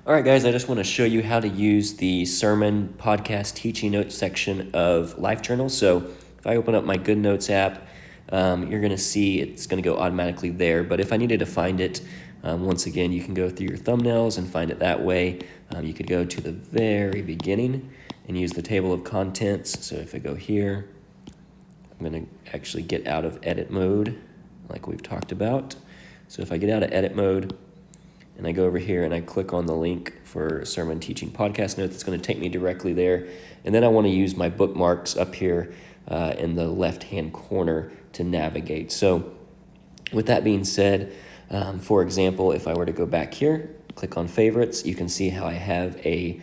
All right, guys, I just want to show you how to use the sermon podcast teaching notes section of LifeJournal. So if I open up my Good Notes app, you're going to see it's going to go automatically there. But if I needed to find it, once again, you can go through your thumbnails and find it that way. You could go to the very beginning and use the table of contents. So if I go here, I'm going to actually get out of edit mode like we've talked about. So if I get out of edit mode, and I go over here and I click on the link for sermon teaching podcast notes, it's going to take me directly there. And then I want to use my bookmarks up here in the left-hand corner to navigate. So with that being said, for example, if I were to go back here, click on favorites, you can see how I have a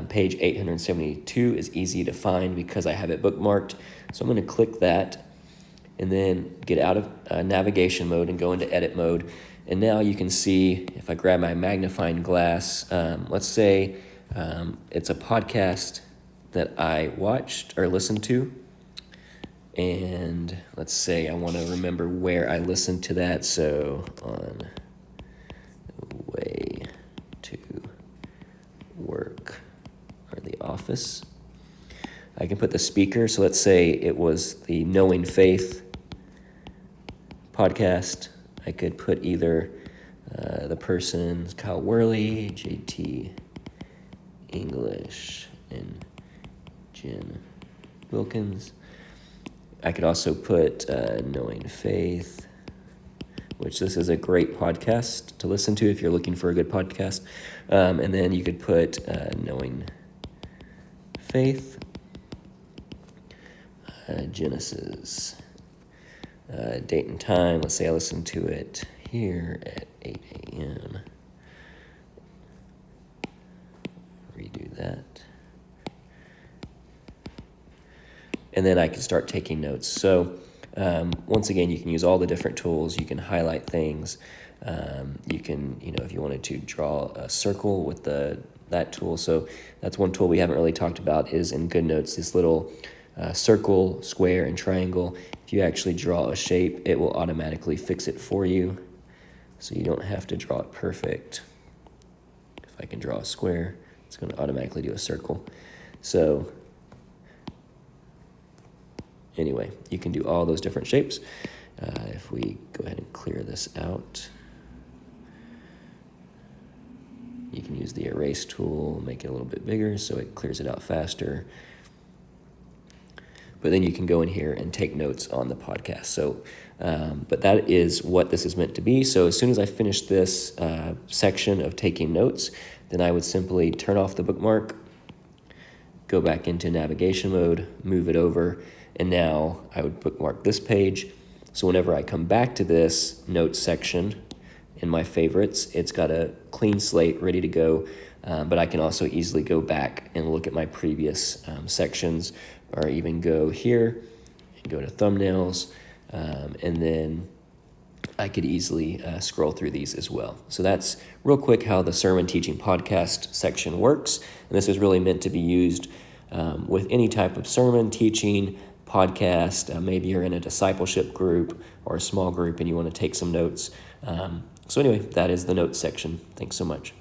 page 872 is easy to find because I have it bookmarked. So I'm going to click that and then get out of navigation mode and go into edit mode. And now you can see, if I grab my magnifying glass, let's say it's a podcast that I watched or listened to. And let's say I want to remember where I listened to that. So on the way to work or the office, I can put the speaker. So let's say it was the Knowing Faith podcast. I could put either the person's Kyle Worley, JT English, and Jen Wilkins. I could also put Knowing Faith, which this is a great podcast to listen to if you're looking for a good podcast. And then you could put Knowing Faith, Genesis. Date and time, let's say I listened to it here at 8 a.m. Redo that. And then I can start taking notes. So once again, you can use all the different tools. You can highlight things. You can, if you wanted to draw a circle with that tool. So that's one tool we haven't really talked about is in Good Notes, this little circle, square, and triangle. If you actually draw a shape, it will automatically fix it for you, so you don't have to draw it perfect. If I can draw a square, it's going to automatically do a circle. So anyway, you can do all those different shapes. If we go ahead and clear this out, you can use the erase tool, make it a little bit bigger so it clears it out faster. But then you can go in here and take notes on the podcast. So, but that is what this is meant to be. So as soon as I finish this section of taking notes, then I would simply turn off the bookmark, go back into navigation mode, move it over, and now I would bookmark this page. So whenever I come back to this notes section in my favorites, it's got a clean slate ready to go. But I can also easily go back and look at my previous sections, or even go here and go to thumbnails, and then I could easily scroll through these as well. So that's real quick how the sermon teaching podcast section works. And this is really meant to be used with any type of sermon teaching podcast. Maybe you're in a discipleship group or a small group and you want to take some notes. So anyway, that is the notes section. Thanks so much.